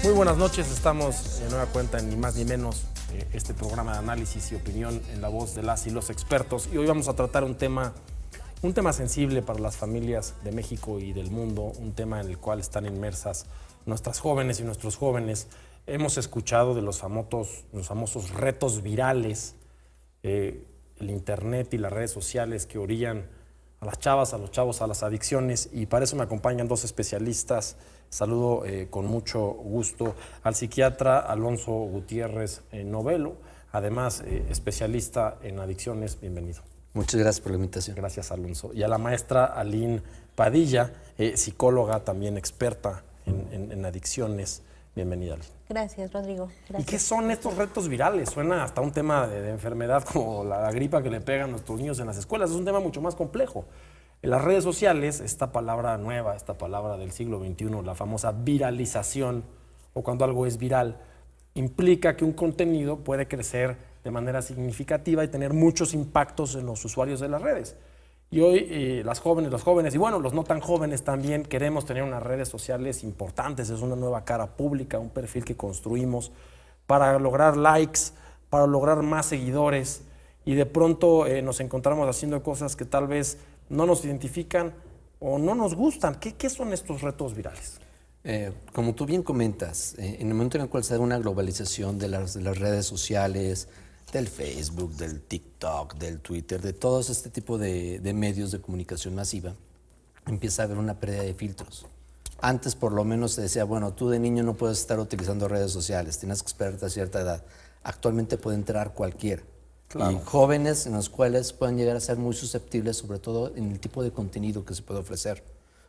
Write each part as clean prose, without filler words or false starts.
Muy buenas noches, estamos de nueva cuenta en ni más ni menos este programa de análisis y opinión en la voz de las y los expertos. Y hoy vamos a tratar un tema sensible para las familias de México y del mundo, un tema en el cual están inmersas nuestras jóvenes y nuestros jóvenes. Hemos escuchado de los famosos retos virales, el internet y las redes sociales que orillan a las chavas, a los chavos, a las adicciones, y para eso me acompañan dos especialistas. Saludo con mucho gusto al psiquiatra Alonso Gutiérrez Novelo, además especialista en adicciones. Bienvenido. Muchas gracias por la invitación. Gracias, Alonso. Y a la maestra Aline Padilla, psicóloga, también experta en adicciones. Bienvenida, Aline. Gracias, Rodrigo. Gracias. ¿Y qué son estos retos virales? Suena hasta un tema de enfermedad como la gripa que le pegan a nuestros niños en las escuelas. Es un tema mucho más complejo. En las redes sociales, esta palabra nueva, esta palabra del siglo XXI, la famosa viralización, o cuando algo es viral, implica que un contenido puede crecer de manera significativa y tener muchos impactos en los usuarios de las redes. Y hoy las jóvenes, los jóvenes y bueno, los no tan jóvenes también queremos tener unas redes sociales importantes. Es una nueva cara pública, un perfil que construimos para lograr likes, para lograr más seguidores, y de pronto nos encontramos haciendo cosas que tal vez no nos identifican o no nos gustan. ¿Qué son estos retos virales? Como tú bien comentas, en el momento en el cual se da una globalización de las redes sociales, del Facebook, del TikTok, del Twitter, de todos este tipo de medios de comunicación masiva, empieza a haber una pérdida de filtros. Antes por lo menos se decía, bueno, tú de niño no puedes estar utilizando redes sociales, tienes que esperarte a cierta edad. Actualmente puede entrar cualquiera. Claro. Y jóvenes en los cuales pueden llegar a ser muy susceptibles, sobre todo en el tipo de contenido que se puede ofrecer.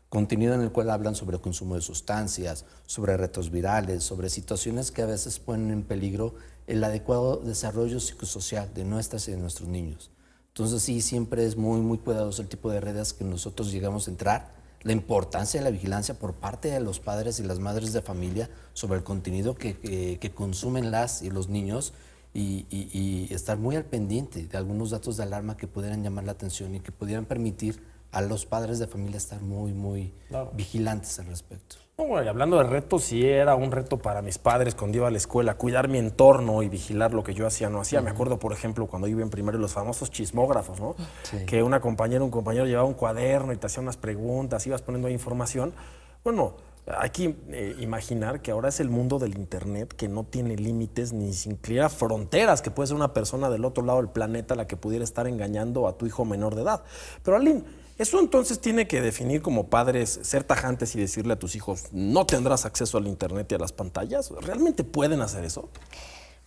Contenido en el cual hablan sobre consumo de sustancias, sobre retos virales, sobre situaciones que a veces ponen en peligro el adecuado desarrollo psicosocial de nuestras y de nuestros niños. Entonces sí, siempre es muy cuidadoso el tipo de redes que nosotros llegamos a entrar, la importancia de la vigilancia por parte de los padres y las madres de familia sobre el contenido que consumen las y los niños, y estar muy al pendiente de algunos datos de alarma que pudieran llamar la atención y que pudieran permitir a los padres de familia estar muy claro, vigilantes al respecto. Bueno, hablando de retos, sí era un reto para mis padres cuando iba a la escuela, cuidar mi entorno y vigilar lo que yo hacía o no hacía. Me acuerdo, por ejemplo, cuando iba en primero, los famosos chismógrafos, ¿no? Sí. Que una compañera, un compañero llevaba un cuaderno y te hacía unas preguntas, ibas poniendo ahí información. Bueno, hay que imaginar que ahora es el mundo del internet, que no tiene límites ni siquiera fronteras, que puede ser una persona del otro lado del planeta la que pudiera estar engañando a tu hijo menor de edad. Pero Aline, eso entonces tiene que definir como padres, ser tajantes y decirle a tus hijos, no tendrás acceso al internet y a las pantallas. ¿Realmente pueden hacer eso?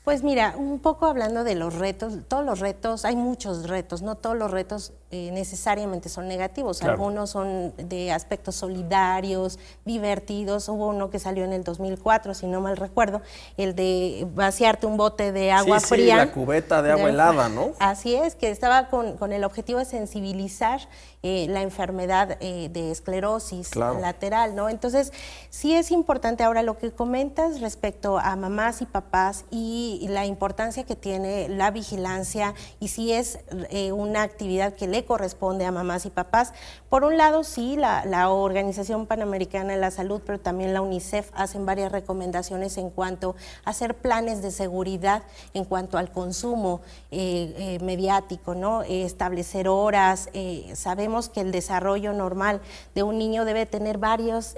Pues mira, un poco hablando de los retos, todos los retos, hay muchos retos, no todos los retos necesariamente son negativos, claro. Algunos son de aspectos solidarios, divertidos. Hubo uno que salió en el 2004, si no mal recuerdo, el de vaciarte un bote de agua fría. Sí, la cubeta de agua helada, ¿no? Así es, que estaba con el objetivo de sensibilizar la enfermedad de esclerosis lateral, ¿no? Entonces, sí es importante ahora lo que comentas respecto a mamás y papás y la importancia que tiene la vigilancia, y si es una actividad que le corresponde a mamás y papás. Por un lado, sí, la Organización Panamericana de la Salud, pero también la UNICEF hacen varias recomendaciones en cuanto a hacer planes de seguridad en cuanto al consumo mediático, ¿no? Establecer horas. Sabemos que el desarrollo normal de un niño debe tener varios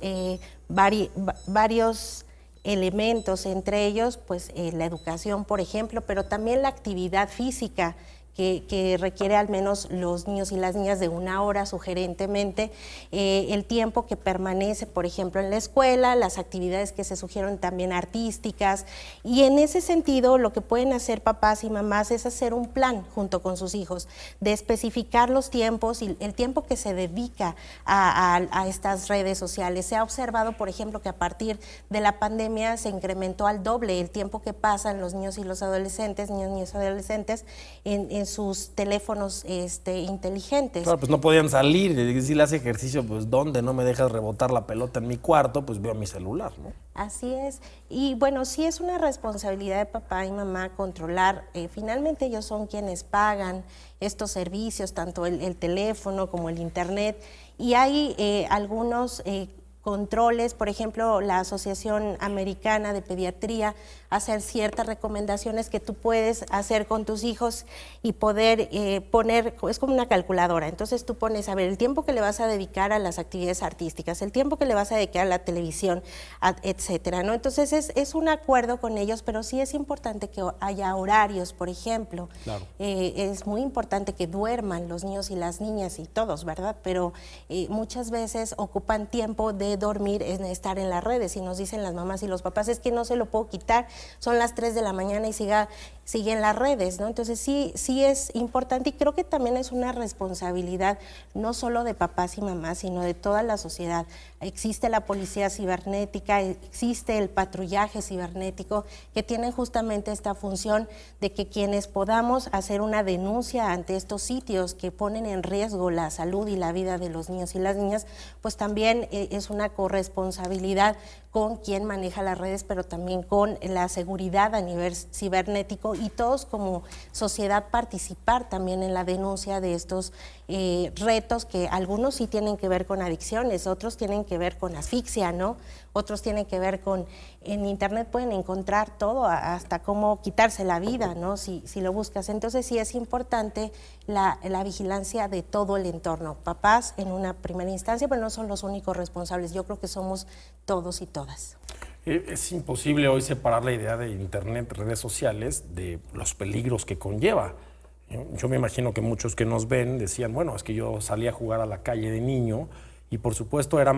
elementos, entre ellos pues la educación, por ejemplo, pero también la actividad física que requiere al menos los niños y las niñas de 1 hora sugerentemente, el tiempo que permanece, por ejemplo, en la escuela, las actividades que se sugieren también artísticas, y en ese sentido lo que pueden hacer papás y mamás es hacer un plan junto con sus hijos, de especificar los tiempos y el tiempo que se dedica a estas redes sociales. Se ha observado, por ejemplo, que a partir de la pandemia se incrementó al doble el tiempo que pasan los niños y los adolescentes, niños y adolescentes, en sus teléfonos inteligentes. Claro, pues no podían salir, y si le hace ejercicio, pues ¿dónde? No me dejas rebotar la pelota en mi cuarto, pues veo mi celular, ¿no? Así es, y bueno, sí es una responsabilidad de papá y mamá controlar, finalmente ellos son quienes pagan estos servicios, tanto el teléfono como el internet, y hay algunos controles, por ejemplo, la Asociación Americana de Pediatría hacer ciertas recomendaciones que tú puedes hacer con tus hijos y poder poner, es como una calculadora, entonces tú pones, a ver, el tiempo que le vas a dedicar a las actividades artísticas, el tiempo que le vas a dedicar a la televisión, etcétera, ¿no? Entonces es un acuerdo con ellos, pero sí es importante que haya horarios, por ejemplo. Claro. Es muy importante que duerman los niños y las niñas y todos, ¿verdad? Pero muchas veces ocupan tiempo de dormir en estar en las redes y nos dicen las mamás y los papás, es que no se lo puedo quitar, son las 3 de la mañana y sigue en las redes, ¿no? Entonces sí es importante y creo que también es una responsabilidad no solo de papás y mamás, sino de toda la sociedad. Existe la policía cibernética, existe el patrullaje cibernético que tienen justamente esta función de que quienes podamos hacer una denuncia ante estos sitios que ponen en riesgo la salud y la vida de los niños y las niñas, pues también es una corresponsabilidad con quien maneja las redes, pero también con la seguridad a nivel cibernético y todos como sociedad participar también en la denuncia de estos retos que algunos sí tienen que ver con adicciones, otros tienen que ver con asfixia, ¿no? Otros tienen que ver con, en internet pueden encontrar todo, hasta cómo quitarse la vida, ¿no? Si lo buscas. Entonces sí es importante la vigilancia de todo el entorno. Papás en una primera instancia, pero no son los únicos responsables. Yo creo que somos todos y todas. Es imposible hoy separar la idea de internet, redes sociales, de los peligros que conlleva. Yo me imagino que muchos que nos ven decían, bueno, es que yo salí a jugar a la calle de niño y por supuesto era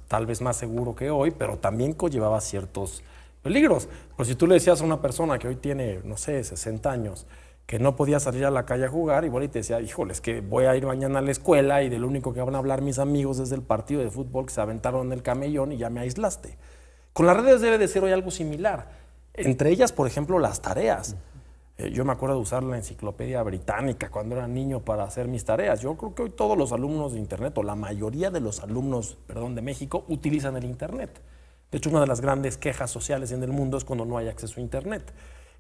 tal vez más seguro que hoy, pero también conllevaba ciertos peligros. Pues si tú le decías a una persona que hoy tiene, no sé, 60 años, que no podía salir a la calle a jugar, igual y te decía, híjole, es que voy a ir mañana a la escuela y de lo único que van a hablar mis amigos es del partido de fútbol que se aventaron en el camellón y ya me aislaste. Con las redes debe de ser hoy algo similar. Entre ellas, por ejemplo, las tareas. Yo me acuerdo de usar la enciclopedia británica cuando era niño para hacer mis tareas. Yo creo que hoy todos los alumnos de internet, o la mayoría de los alumnos, de México, utilizan el internet. De hecho, una de las grandes quejas sociales en el mundo es cuando no hay acceso a internet.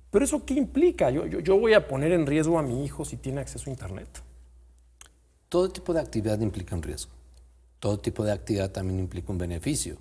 Pero ¿eso qué implica? ¿Yo voy a poner en riesgo a mi hijo si tiene acceso a internet? Todo tipo de actividad implica un riesgo. Todo tipo de actividad también implica un beneficio.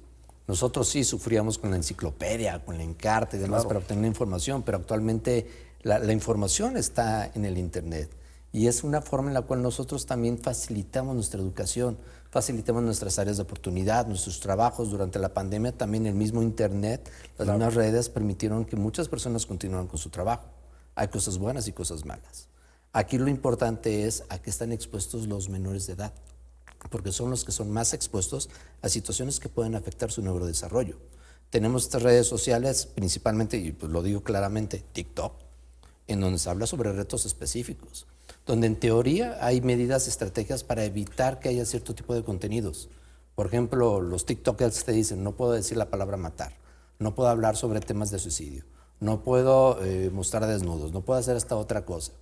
Nosotros sí sufríamos con la enciclopedia, con la Encarta y demás para obtener información, pero actualmente la información está en el internet y es una forma en la cual nosotros también facilitamos nuestra educación, facilitamos nuestras áreas de oportunidad, nuestros trabajos. Durante la pandemia también el mismo internet, las mismas redes permitieron que muchas personas continuaran con su trabajo. Hay cosas buenas y cosas malas. Aquí lo importante es a qué están expuestos los menores de edad, porque son los que son más expuestos a situaciones que pueden afectar su neurodesarrollo. Tenemos estas redes sociales, principalmente, y pues lo digo claramente, TikTok, en donde se habla sobre retos específicos, donde en teoría hay medidas, estrategias para evitar que haya cierto tipo de contenidos. Por ejemplo, los TikTokers te dicen, no puedo decir la palabra matar, no puedo hablar sobre temas de suicidio, no puedo mostrar desnudos, no puedo hacer esta otra cosa.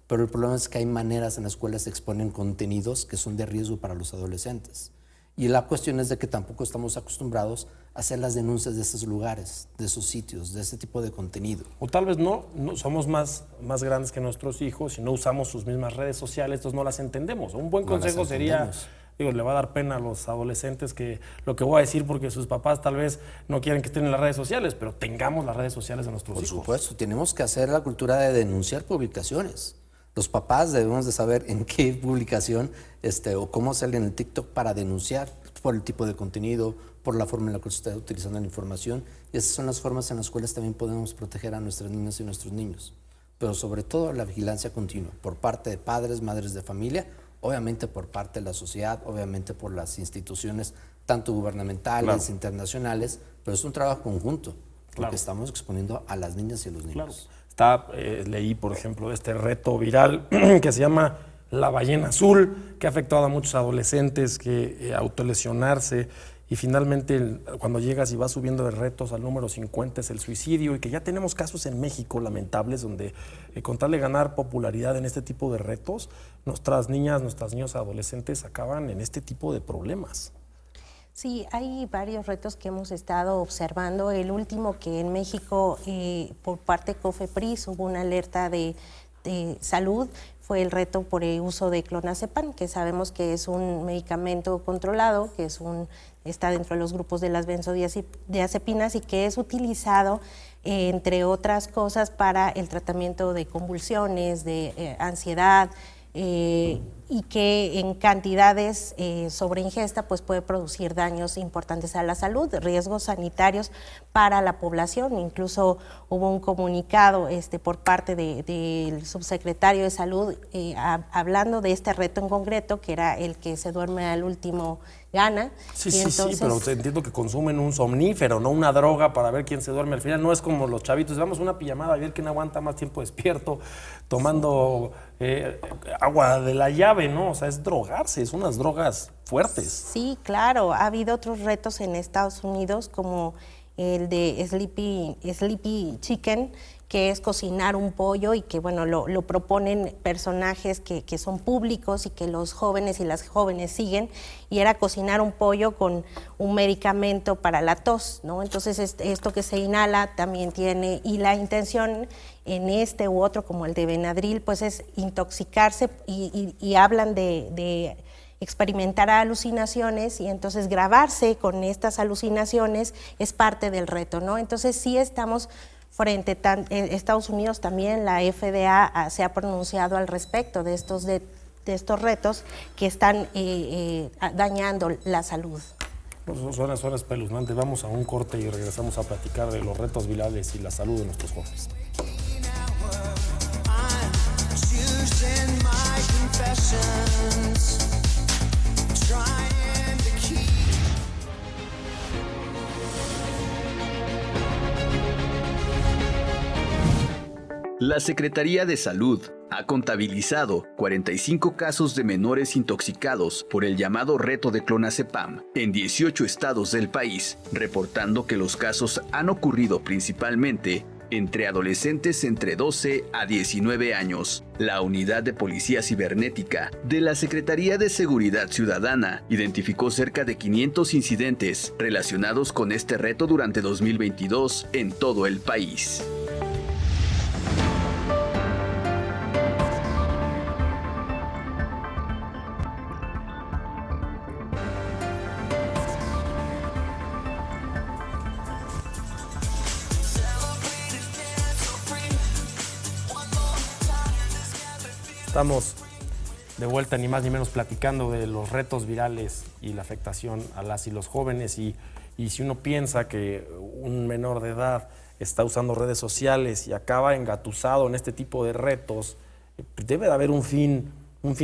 Pero el problema es que hay maneras en las cuales se exponen contenidos que son de riesgo para los adolescentes. Y la cuestión es de que tampoco estamos acostumbrados a hacer las denuncias de esos lugares, de esos sitios, de ese tipo de contenido. O tal vez no somos más grandes que nuestros hijos y no usamos sus mismas redes sociales, entonces no las entendemos. Un buen consejo sería, le va a dar pena a los adolescentes que lo que voy a decir porque sus papás tal vez no quieren que estén en las redes sociales, pero tengamos las redes sociales de nuestros hijos. Por supuesto, tenemos que hacer la cultura de denunciar publicaciones. Los papás debemos de saber en qué publicación o cómo sale en el TikTok para denunciar por el tipo de contenido, por la forma en la que se está utilizando la información. Y esas son las formas en las cuales también podemos proteger a nuestras niñas y nuestros niños. Pero sobre todo la vigilancia continua por parte de padres, madres de familia, obviamente por parte de la sociedad, obviamente por las instituciones, tanto gubernamentales, internacionales, pero es un trabajo conjunto, porque estamos exponiendo a las niñas y a los niños. Leí, por ejemplo, este reto viral que se llama La Ballena Azul, que ha afectado a muchos adolescentes que autolesionarse y finalmente cuando llegas y vas subiendo de retos al número 50 es el suicidio y que ya tenemos casos en México lamentables donde con tal de ganar popularidad en este tipo de retos, nuestras niñas, nuestros niños adolescentes acaban en este tipo de problemas. Sí, hay varios retos que hemos estado observando. El último que en México, por parte de COFEPRIS, hubo una alerta de salud, fue el reto por el uso de clonazepam, que sabemos que es un medicamento controlado, que está dentro de los grupos de las benzodiazepinas y que es utilizado, entre otras cosas, para el tratamiento de convulsiones, de ansiedad, y que en cantidades sobre ingesta pues puede producir daños importantes a la salud, riesgos sanitarios para la población. Incluso hubo un comunicado por parte del subsecretario de Salud hablando de este reto en concreto, que era el que se duerme al último gana. Sí, pero entiendo que consumen un somnífero, no una droga para ver quién se duerme. Al final no es como los chavitos, vamos a una pijamada a ver quién aguanta más tiempo despierto, tomando agua de la llave, ¿no? O sea, es drogarse, es unas drogas fuertes. Sí, claro. Ha habido otros retos en Estados Unidos, como el de Sleepy Chicken, que es cocinar un pollo y que, bueno, lo proponen personajes que son públicos y que los jóvenes y las jóvenes siguen, y era cocinar un pollo con un medicamento para la tos, ¿no? Entonces, esto que se inhala también tiene, y la intención en este u otro, como el de Benadryl, pues es intoxicarse y hablan de experimentar alucinaciones, y entonces grabarse con estas alucinaciones es parte del reto, ¿no? Entonces sí estamos frente a Estados Unidos, también la FDA se ha pronunciado al respecto de estos retos que están dañando la salud. Pues suena espeluznante. Vamos a un corte y regresamos a platicar de los retos virales y la salud de nuestros jóvenes. La Secretaría de Salud ha contabilizado 45 casos de menores intoxicados por el llamado reto de clonazepam en 18 estados del país, reportando que los casos han ocurrido principalmente entre adolescentes entre 12 a 19 años. La Unidad de Policía Cibernética de la Secretaría de Seguridad Ciudadana identificó cerca de 500 incidentes relacionados con este reto durante 2022 en todo el país. Estamos de vuelta, ni más ni menos, platicando de los retos virales y la afectación a las y los jóvenes. Y si uno piensa que un menor de edad está usando redes sociales y acaba engatusado en este tipo de retos, debe de haber un fin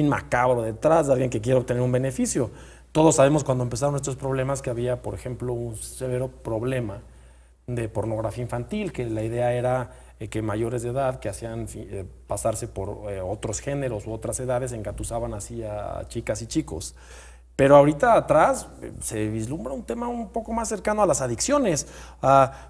macabro detrás de alguien que quiere obtener un beneficio. Todos sabemos cuando empezaron estos problemas que había, por ejemplo, un severo problema de pornografía infantil, que la idea era que mayores de edad que hacían pasarse por otros géneros u otras edades engatusaban así a chicas y chicos. Pero ahorita atrás se vislumbra un tema un poco más cercano a las adicciones,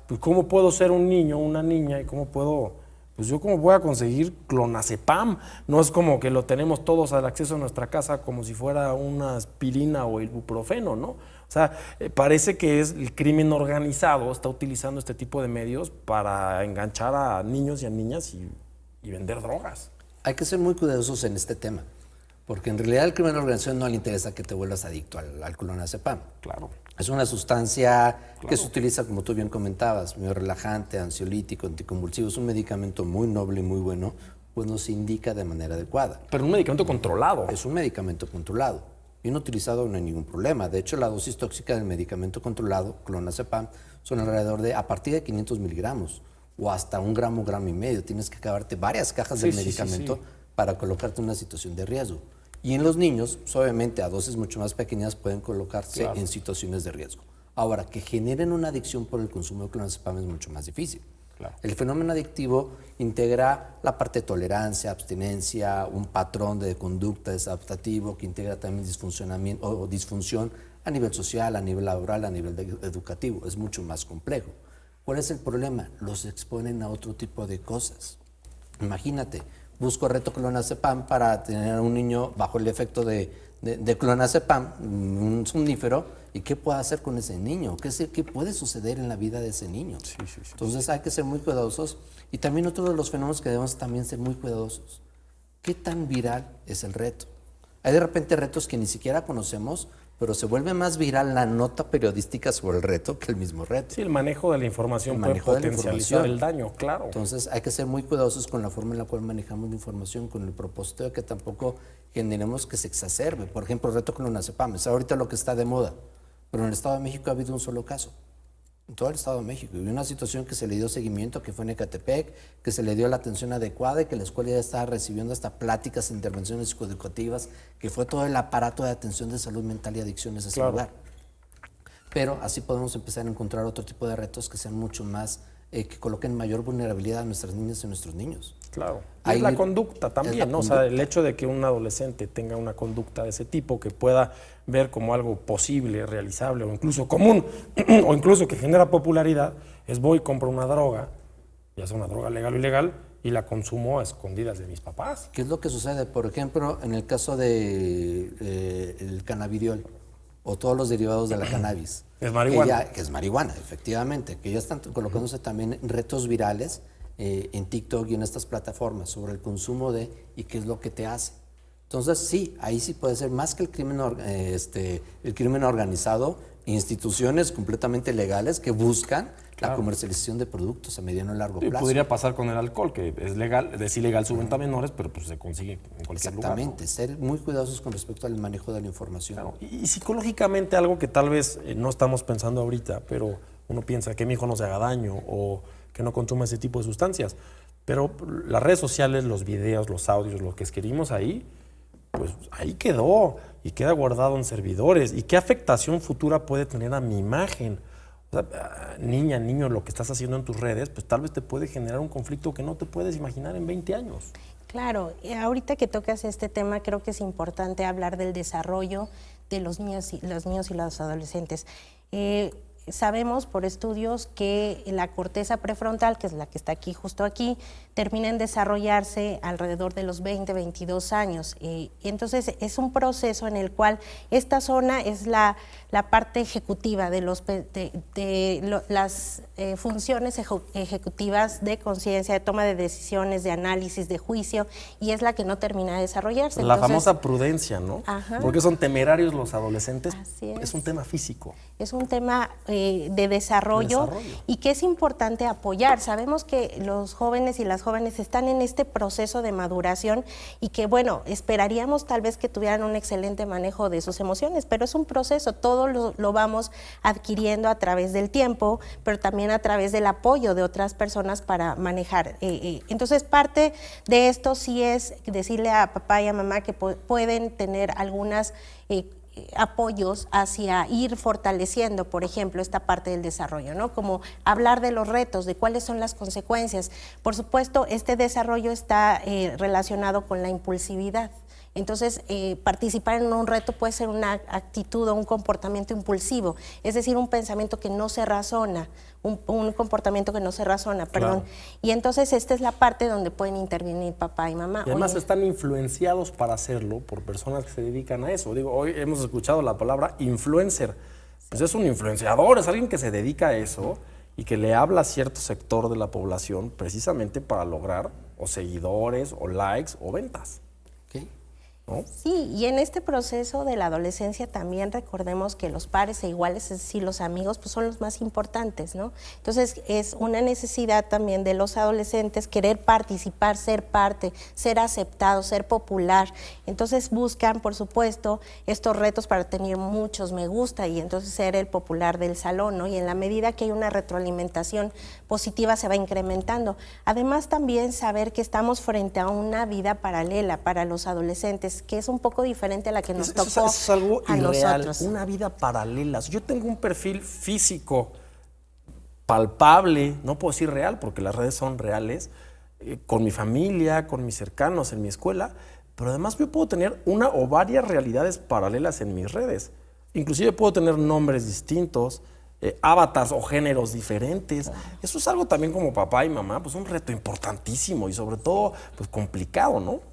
pues cómo puedo ser un niño, una niña, y cómo puedo, pues yo cómo voy a conseguir clonazepam. No es como que lo tenemos todos al acceso a nuestra casa como si fuera una aspirina o ibuprofeno, ¿no? O sea, parece que es el crimen organizado, está utilizando este tipo de medios para enganchar a niños y a niñas y vender drogas. Hay que ser muy cuidadosos en este tema, porque en realidad al crimen organizado no le interesa que te vuelvas adicto al clonazepam. Claro. Es una sustancia que se utiliza, como tú bien comentabas, muy relajante, ansiolítico, anticonvulsivo. Es un medicamento muy noble y muy bueno, pues no se indica de manera adecuada. Pero un medicamento controlado. Es un medicamento controlado. Bien utilizado no hay ningún problema. De hecho, la dosis tóxica del medicamento controlado, clonazepam, son alrededor de, a partir de 500 miligramos o hasta 1 gramo, gramo y medio. Tienes que acabarte varias cajas del medicamento para colocarte en una situación de riesgo. Y en los niños, pues, obviamente, a dosis mucho más pequeñas pueden colocarse en situaciones de riesgo. Ahora, que generen una adicción por el consumo de clonazepam es mucho más difícil. Claro. El fenómeno adictivo integra la parte de tolerancia, abstinencia, un patrón de conducta desadaptativo que integra también disfuncionamiento o disfunción a nivel social, a nivel laboral, a nivel educativo. Es mucho más complejo. ¿Cuál es el problema? Los exponen a otro tipo de cosas. Imagínate, busco reto clonazepam para tener a un niño bajo el efecto de clonazepam, un somnífero, ¿y qué puedo hacer con ese niño? ¿Qué puede suceder en la vida de ese niño? Entonces hay que ser muy cuidadosos. Y también otro de los fenómenos que debemos también ser muy cuidadosos. ¿Qué tan viral es el reto? Hay de repente retos que ni siquiera conocemos, pero se vuelve más viral la nota periodística sobre el reto que el mismo reto. Sí, el manejo de la información puede potencializar el daño, claro. Entonces hay que ser muy cuidadosos con la forma en la cual manejamos la información, con el propósito de que tampoco generemos que se exacerbe. Por ejemplo, el reto clonazepam es ahorita lo que está de moda, pero en el Estado de México ha habido un solo caso. En todo el Estado de México. Y una situación que se le dio seguimiento, que fue en Ecatepec, que se le dio la atención adecuada y que la escuela ya estaba recibiendo hasta pláticas, intervenciones psicoeducativas, que fue todo el aparato de atención de salud mental y adicciones a ese lugar. Pero así podemos empezar a encontrar otro tipo de retos que sean mucho más, que coloquen mayor vulnerabilidad a nuestras niñas y nuestros niños. Claro. Y la conducta también, ¿no? O sea, el hecho de que un adolescente tenga una conducta de ese tipo, que pueda ver como algo posible, realizable o incluso común, o incluso que genera popularidad, es voy y compro una droga, ya sea una droga legal o ilegal, y la consumo a escondidas de mis papás. ¿Qué es lo que sucede? Por ejemplo, en el caso de el cannabidiol o todos los derivados de la cannabis. Es marihuana. Que es marihuana, efectivamente, que ya están colocándose también retos virales en TikTok y en estas plataformas sobre el consumo de y qué es lo que te hace. Entonces, sí, ahí sí puede ser más que el crimen organizado, instituciones completamente legales que buscan la comercialización de productos a mediano y largo plazo. Podría pasar con el alcohol, que es legal, es ilegal su venta a menores, pero pues se consigue en cualquier lugar. Exactamente, ser muy cuidadosos con respecto al manejo de la información. Claro. Y psicológicamente algo que tal vez no estamos pensando ahorita, pero uno piensa que mi hijo no se haga daño o que no consuma ese tipo de sustancias. Pero las redes sociales, los videos, los audios, lo que escribimos ahí, pues ahí quedó y queda guardado en servidores. ¿Y qué afectación futura puede tener a mi imagen? O sea, niña, niño, lo que estás haciendo en tus redes, pues tal vez te puede generar un conflicto que no te puedes imaginar en 20 años. Claro, ahorita que tocas este tema, creo que es importante hablar del desarrollo de los niños y los adolescentes. Sabemos por estudios que la corteza prefrontal, que es la que está aquí, justo aquí, termina en desarrollarse alrededor de los 20, 22 años. Entonces es un proceso en el cual esta zona es la parte ejecutiva de las funciones ejecutivas de conciencia, de toma de decisiones, de análisis, de juicio, y es la que no termina de desarrollarse. La famosa prudencia, ¿no? Ajá. Porque son temerarios los adolescentes. Así es. Es un tema físico. Es un tema de desarrollo y que es importante apoyar. Sabemos que los jóvenes y las jóvenes están en este proceso de maduración y que, bueno, esperaríamos tal vez que tuvieran un excelente manejo de sus emociones, pero es un proceso, todo lo vamos adquiriendo a través del tiempo, pero también a través del apoyo de otras personas para manejar. Entonces, parte de esto sí es decirle a papá y a mamá que pueden tener algunas apoyos hacia ir fortaleciendo, por ejemplo, esta parte del desarrollo, ¿no? Como hablar de los retos, de cuáles son las consecuencias. Por supuesto, este desarrollo está relacionado con la impulsividad. Entonces, participar en un reto puede ser una actitud o un comportamiento impulsivo, es decir, un pensamiento que no se razona, un comportamiento que no se razona, perdón. Claro. Y entonces esta es la parte donde pueden intervenir papá y mamá. Y además están influenciados para hacerlo por personas que se dedican a eso. Digo, hoy hemos escuchado la palabra influencer. Pues es un influenciador, es alguien que se dedica a eso y que le habla a cierto sector de la población precisamente para lograr o seguidores o likes o ventas. ¿No? Sí, y en este proceso de la adolescencia también recordemos que los pares e iguales, es decir, los amigos, pues son los más importantes, ¿no? Entonces es una necesidad también de los adolescentes querer participar, ser parte, ser aceptado, ser popular. Entonces buscan, por supuesto, estos retos para tener muchos me gusta y entonces ser el popular del salón, ¿no? Y en la medida que hay una retroalimentación positiva se va incrementando. Además también saber que estamos frente a una vida paralela para los adolescentes, que es un poco diferente a la que nos tocó es algo a irreal, nosotros. Una vida paralela. Yo tengo un perfil físico palpable, no puedo decir real porque las redes son reales, con mi familia, con mis cercanos, en mi escuela, pero además yo puedo tener una o varias realidades paralelas en mis redes. Inclusive puedo tener nombres distintos, avatars o géneros diferentes. Eso es algo también como papá y mamá, pues un reto importantísimo y sobre todo pues complicado, ¿no?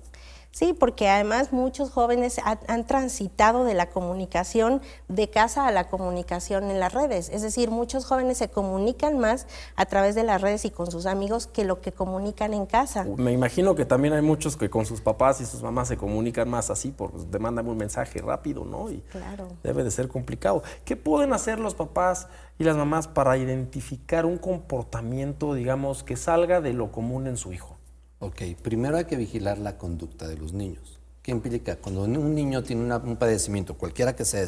Sí, porque además muchos jóvenes han transitado de la comunicación de casa a la comunicación en las redes. Es decir, muchos jóvenes se comunican más a través de las redes y con sus amigos que lo que comunican en casa. Me imagino que también hay muchos que con sus papás y sus mamás se comunican más así, porque te mandan un mensaje rápido, ¿no? Y Claro. debe de ser complicado. ¿Qué pueden hacer los papás y las mamás para identificar un comportamiento, digamos, que salga de lo común en su hijo? Ok, primero hay que vigilar la conducta de los niños. ¿Qué implica? Cuando un niño tiene un padecimiento, cualquiera que sea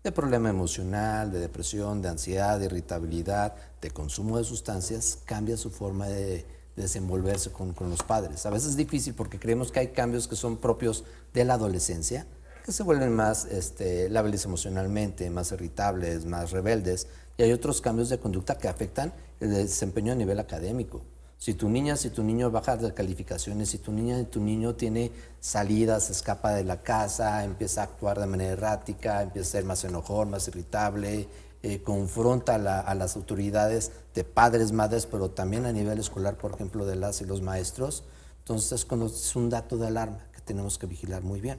de problema emocional, de depresión, de ansiedad, de irritabilidad, de consumo de sustancias, cambia su forma de desenvolverse con los padres. A veces es difícil porque creemos que hay cambios que son propios de la adolescencia, que se vuelven más lábiles emocionalmente, más irritables, más rebeldes, y hay otros cambios de conducta que afectan el desempeño a nivel académico. Si tu niño baja de calificaciones, si tu niño tiene salidas, se escapa de la casa, empieza a actuar de manera errática, empieza a ser más enojón, más irritable, confronta a las autoridades de padres, madres, pero también a nivel escolar, por ejemplo, de las y los maestros, entonces es un dato de alarma que tenemos que vigilar muy bien.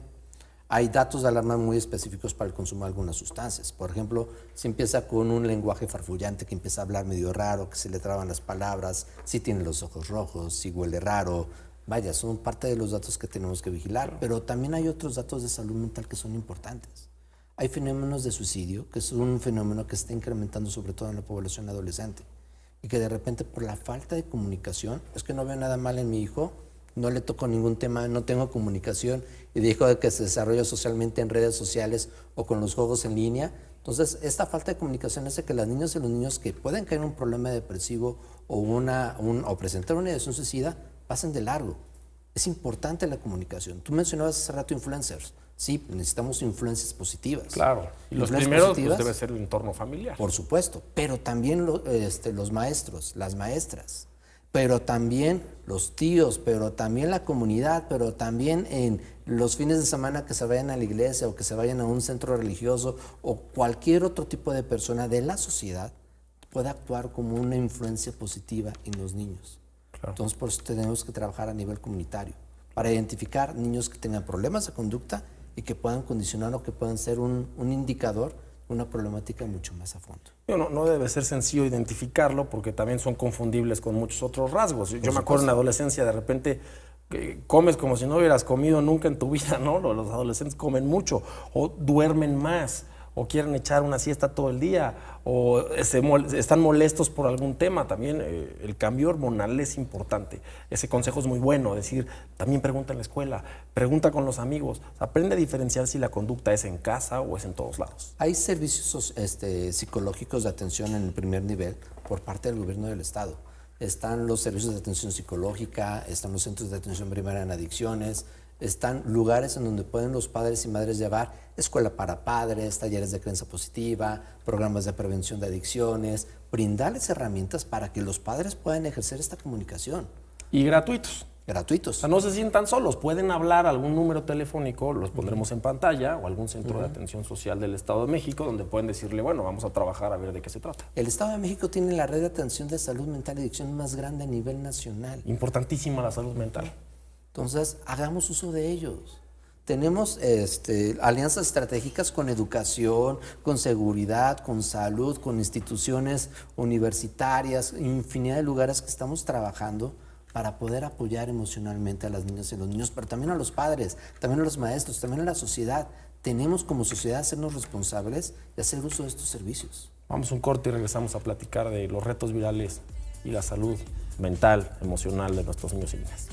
Hay datos de alarma muy específicos para el consumo de algunas sustancias. Por ejemplo, si empieza con un lenguaje farfullante, que empieza a hablar medio raro, que se le traban las palabras, si tiene los ojos rojos, si huele raro. Vaya, son parte de los datos que tenemos que vigilar. Pero también hay otros datos de salud mental que son importantes. Hay fenómenos de suicidio, que es un fenómeno que está incrementando sobre todo en la población adolescente. Y que de repente por la falta de comunicación, es que no veo nada mal en mi hijo, no le toco ningún tema, no tengo comunicación y dejo de que se desarrolle socialmente en redes sociales o con los juegos en línea. Entonces, esta falta de comunicación hace que las niñas y los niños que pueden caer en un problema depresivo o presentar una ideación suicida pasen de largo. Es importante la comunicación. Tú mencionabas hace rato influencers. Sí, necesitamos influencias positivas. Claro, y los primeros pues, debe ser el entorno familiar. Por supuesto, pero también los maestros, las maestras, pero también los tíos, pero también la comunidad, pero también en los fines de semana que se vayan a la iglesia o que se vayan a un centro religioso o cualquier otro tipo de persona de la sociedad puede actuar como una influencia positiva en los niños. Claro. Entonces, por eso tenemos que trabajar a nivel comunitario para identificar niños que tengan problemas de conducta y que puedan condicionar o que puedan ser un indicador de una problemática mucho más a fondo. No debe ser sencillo identificarlo porque también son confundibles con muchos otros rasgos. Yo me acuerdo en la adolescencia, de repente comes como si no hubieras comido nunca en tu vida, ¿no? Los adolescentes comen mucho o duermen más o quieren echar una siesta todo el día o están molestos por algún tema. También el cambio hormonal es importante. Ese consejo es muy bueno, decir, también pregunta en la escuela, pregunta con los amigos, aprende a diferenciar si la conducta es en casa o es en todos lados. Hay servicios psicológicos de atención en el primer nivel por parte del gobierno del estado. Están los servicios de atención psicológica, están los centros de atención primaria en adicciones, están lugares en donde pueden los padres y madres llevar escuela para padres, talleres de crianza positiva, programas de prevención de adicciones, brindarles herramientas para que los padres puedan ejercer esta comunicación. Y gratuitos. Gratuitos. O sea, no se sientan solos, pueden hablar a algún número telefónico, los pondremos en pantalla, o algún centro de atención social del Estado de México, donde pueden decirle, bueno, vamos a trabajar a ver de qué se trata. El Estado de México tiene la red de atención de salud mental y adicción más grande a nivel nacional. Importantísima la salud mental. Entonces, hagamos uso de ellos. Tenemos alianzas estratégicas con educación, con seguridad, con salud, con instituciones universitarias, infinidad de lugares que estamos trabajando para poder apoyar emocionalmente a las niñas y los niños, pero también a los padres, también a los maestros, también a la sociedad. Tenemos como sociedad hacernos responsables de hacer uso de estos servicios. Vamos a un corte y regresamos a platicar de los retos virales y la salud mental, emocional de nuestros niños y niñas.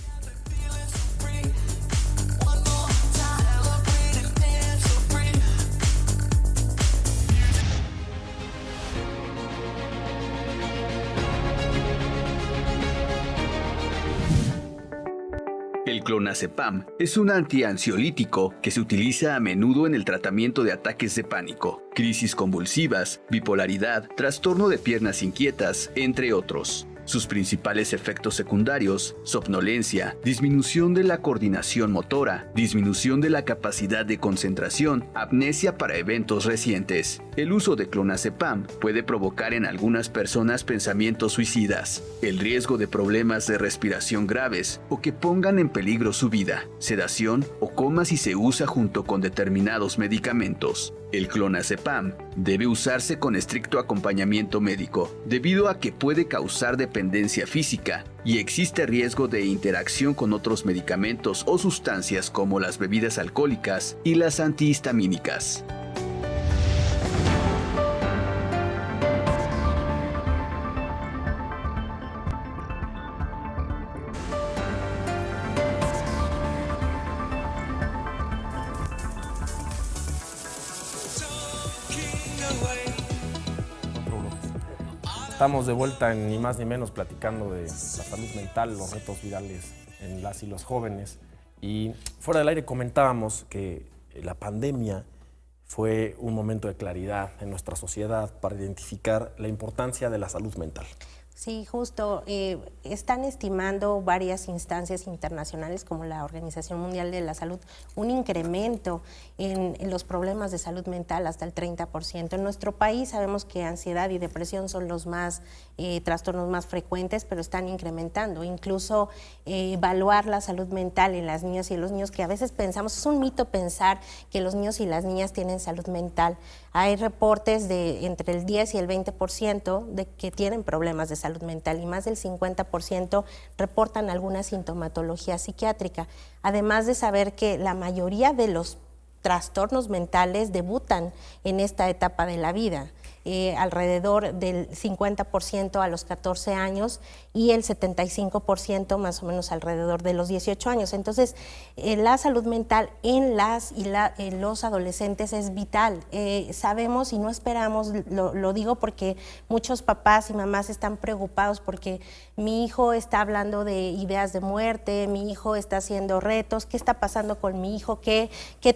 El clonazepam es un antiansiolítico que se utiliza a menudo en el tratamiento de ataques de pánico, crisis convulsivas, bipolaridad, trastorno de piernas inquietas, entre otros. Sus principales efectos secundarios: somnolencia, disminución de la coordinación motora, disminución de la capacidad de concentración, amnesia para eventos recientes. El uso de clonazepam puede provocar en algunas personas pensamientos suicidas, el riesgo de problemas de respiración graves o que pongan en peligro su vida, sedación o coma si se usa junto con determinados medicamentos. El clonazepam debe usarse con estricto acompañamiento médico, debido a que puede causar dependencia física y existe riesgo de interacción con otros medicamentos o sustancias como las bebidas alcohólicas y las antihistamínicas. Estamos de vuelta en ni más ni menos platicando de la salud mental, los retos virales en las y los jóvenes. Y fuera del aire comentábamos que la pandemia fue un momento de claridad en nuestra sociedad para identificar la importancia de la salud mental. Sí, justo. Están estimando varias instancias internacionales como la Organización Mundial de la Salud un incremento en los problemas de salud mental hasta el 30%. En nuestro país sabemos que ansiedad y depresión son los trastornos más frecuentes, pero están incrementando. Incluso evaluar la salud mental en las niñas y los niños, que a veces pensamos, es un mito pensar que los niños y las niñas tienen salud mental. Hay reportes de entre el 10 y el 20% de que tienen problemas de salud mental y más del 50% reportan alguna sintomatología psiquiátrica. Además de saber que la mayoría de los trastornos mentales debutan en esta etapa de la vida. Alrededor del 50% a los 14 años y el 75% más o menos alrededor de los 18 años. Entonces, la salud mental en los adolescentes es vital. Sabemos y no esperamos, lo digo porque muchos papás y mamás están preocupados porque mi hijo está hablando de ideas de muerte, mi hijo está haciendo retos, ¿qué está pasando con mi hijo? ¿Qué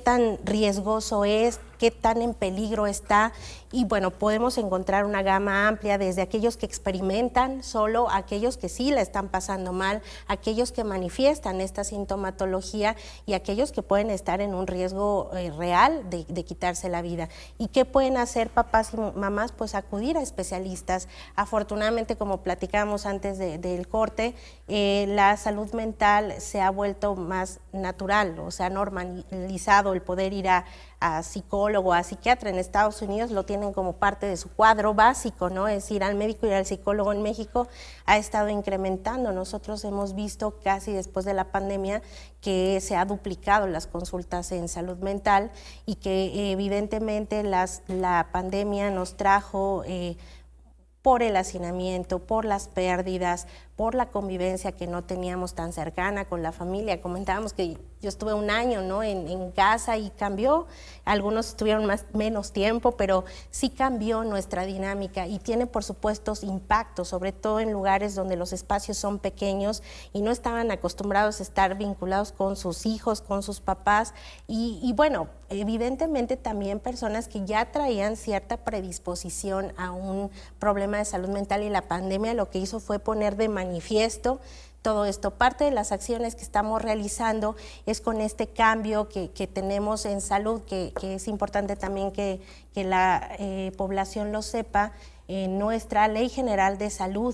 tan riesgoso es? ¿Qué tan en peligro está? Y bueno, podemos encontrar una gama amplia desde aquellos que experimentan solo, aquellos que sí la están pasando mal, aquellos que manifiestan esta sintomatología y aquellos que pueden estar en un riesgo real de quitarse la vida. ¿Y qué pueden hacer papás y mamás? Pues acudir a especialistas. Afortunadamente, como platicábamos antes del corte, la salud mental se ha vuelto más natural, o sea, normalizado el poder ir a psicólogo, a psiquiatra. En Estados Unidos lo tienen como parte de su cuadro básico, ¿no? Es ir al médico y al psicólogo. En México ha estado incrementando. Nosotros hemos visto casi después de la pandemia que se ha duplicado las consultas en salud mental y que evidentemente la pandemia nos trajo por el hacinamiento, por las pérdidas, por la convivencia que no teníamos tan cercana con la familia. Comentábamos que yo estuve un año, ¿no?, en casa y cambió. Algunos estuvieron menos tiempo, pero sí cambió nuestra dinámica y tiene, por supuesto, impactos, sobre todo en lugares donde los espacios son pequeños y no estaban acostumbrados a estar vinculados con sus hijos, con sus papás. Y bueno, evidentemente también personas que ya traían cierta predisposición a un problema de salud mental y la pandemia lo que hizo fue poner de manifiesto todo esto. Parte de las acciones que estamos realizando es con este cambio que tenemos en salud, que es importante también que la población lo sepa. Nuestra Ley General de Salud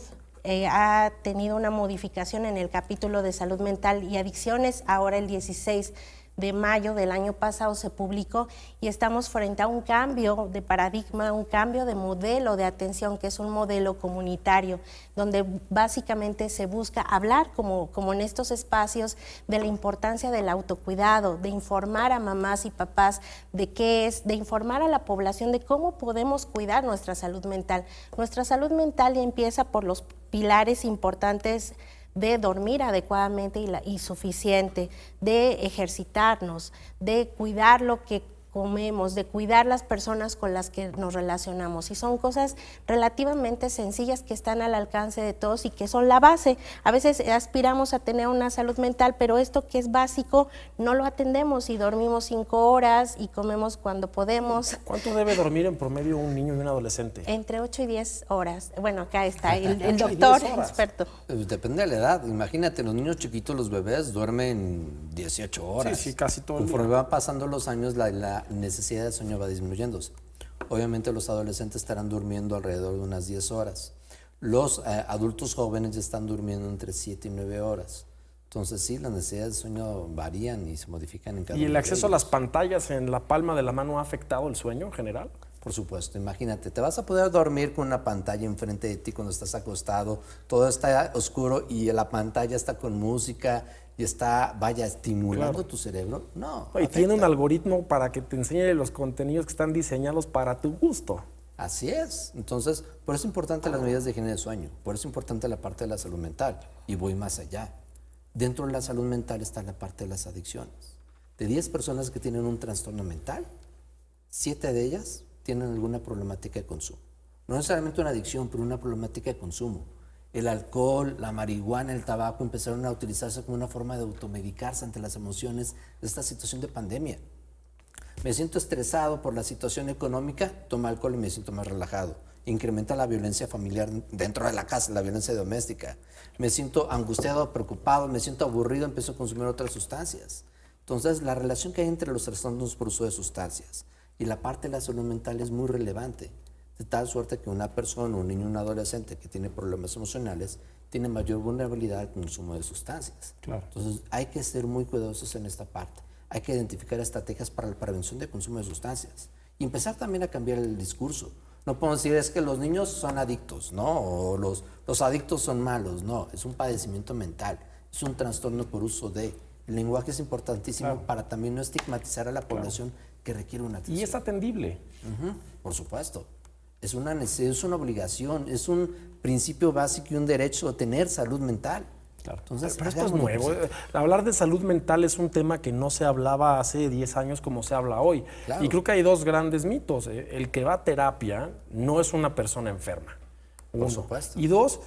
ha tenido una modificación en el capítulo de salud mental y adicciones. Ahora el 16 de mayo del año pasado se publicó y estamos frente a un cambio de paradigma, un cambio de modelo de atención, que es un modelo comunitario, donde básicamente se busca hablar, como en estos espacios, de la importancia del autocuidado, de informar a mamás y papás de qué es, de informar a la población de cómo podemos cuidar nuestra salud mental. Nuestra salud mental ya empieza por los pilares importantes de dormir adecuadamente y suficiente, de ejercitarnos, de cuidar lo que comemos, de cuidar las personas con las que nos relacionamos. Y son cosas relativamente sencillas que están al alcance de todos y que son la base. A veces aspiramos a tener una salud mental, pero esto que es básico no lo atendemos y dormimos 5 horas y comemos cuando podemos. ¿Cuánto debe dormir en promedio un niño y un adolescente? Entre 8 y 10 horas. Bueno, acá está el doctor experto. Depende de la edad. Imagínate, los niños chiquitos, los bebés, duermen 18 horas. Sí, casi todo el día. Conforme van pasando los años, la necesidad de sueño va disminuyéndose. Obviamente los adolescentes estarán durmiendo alrededor de unas 10 horas. Los adultos jóvenes ya están durmiendo entre 7 y 9 horas. Entonces sí, las necesidades de sueño varían y se modifican en cada uno ¿Y el de acceso a ellos. las pantallas en la palma de la mano ha afectado el sueño en general? Por supuesto, imagínate, te vas a poder dormir con una pantalla enfrente de ti cuando estás acostado, todo está oscuro y la pantalla está con música y está, vaya, estimulando tu cerebro. No, Y tiene un afecta. algoritmo para que te enseñe los contenidos que están diseñados para tu gusto. Así es. Entonces, por eso es importante las medidas de higiene de sueño, por eso es importante la parte de la salud mental. Y voy más allá. Dentro de la salud mental está la parte de las adicciones. De 10 personas que tienen un trastorno mental, 7 de ellas tienen alguna problemática de consumo. No necesariamente una adicción, pero una problemática de consumo. El alcohol, la marihuana, el tabaco empezaron a utilizarse como una forma de automedicarse ante las emociones de esta situación de pandemia. Me siento estresado por la situación económica, tomo alcohol y me siento más relajado. Incrementa la violencia familiar dentro de la casa, la violencia doméstica. Me siento angustiado, preocupado, me siento aburrido, empiezo a consumir otras sustancias. Entonces, la relación que hay entre los trastornos por uso de sustancias y la parte de la salud mental es muy relevante, de tal suerte que una persona, un niño, un adolescente que tiene problemas emocionales, tiene mayor vulnerabilidad al consumo de sustancias. Claro. Entonces, hay que ser muy cuidadosos en esta parte. Hay que identificar estrategias para la prevención de consumo de sustancias y empezar también a cambiar el discurso. No podemos decir es que los niños son adictos, ¿no? O los adictos son malos, no. Es un padecimiento mental, es un trastorno por uso de. El lenguaje es importantísimo para también no estigmatizar a la población que requiere una atención. Y es atendible. Por supuesto. Es una necesidad, es una obligación, es un principio básico y un derecho a tener salud mental. Claro. Entonces, pero esto es hagámoslo nuevo. posible. Hablar de salud mental es un tema que no se hablaba hace 10 años como se habla hoy. Claro. Y creo que hay 2 grandes mitos. El que va a terapia no es una persona enferma. Por supuesto. Y 2,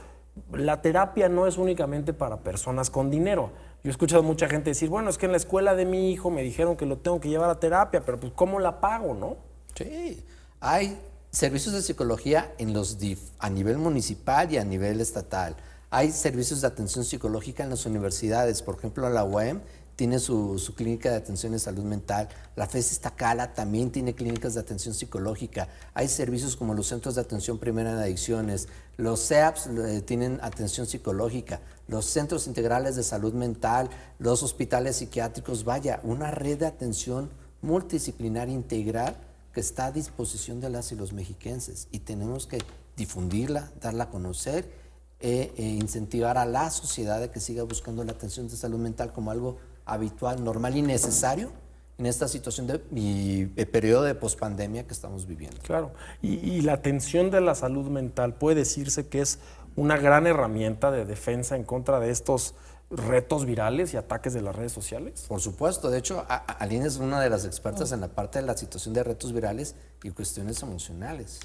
la terapia no es únicamente para personas con dinero. Yo he escuchado mucha gente decir, bueno, es que en la escuela de mi hijo me dijeron que lo tengo que llevar a terapia, pero pues ¿cómo la pago, no? Sí, hay servicios de psicología en los a nivel municipal y a nivel estatal. Hay servicios de atención psicológica en las universidades. Por ejemplo, la UAM tiene su clínica de atención en salud mental. La FES Iztacala también tiene clínicas de atención psicológica. Hay servicios como los centros de atención primera en adicciones. Los CEAPS tienen atención psicológica. Los centros integrales de salud mental, los hospitales psiquiátricos. Vaya, una red de atención multidisciplinaria integral que está a disposición de las y los mexiquenses. Y tenemos que difundirla, darla a conocer e incentivar a la sociedad a que siga buscando la atención de salud mental como algo habitual, normal y necesario en esta situación y periodo de pospandemia que estamos viviendo. Claro. Y la atención de la salud mental puede decirse que es una gran herramienta de defensa en contra de estos retos virales y ataques de las redes sociales. Por supuesto. De hecho, Aline es una de las expertas en la parte de la situación de retos virales y cuestiones emocionales.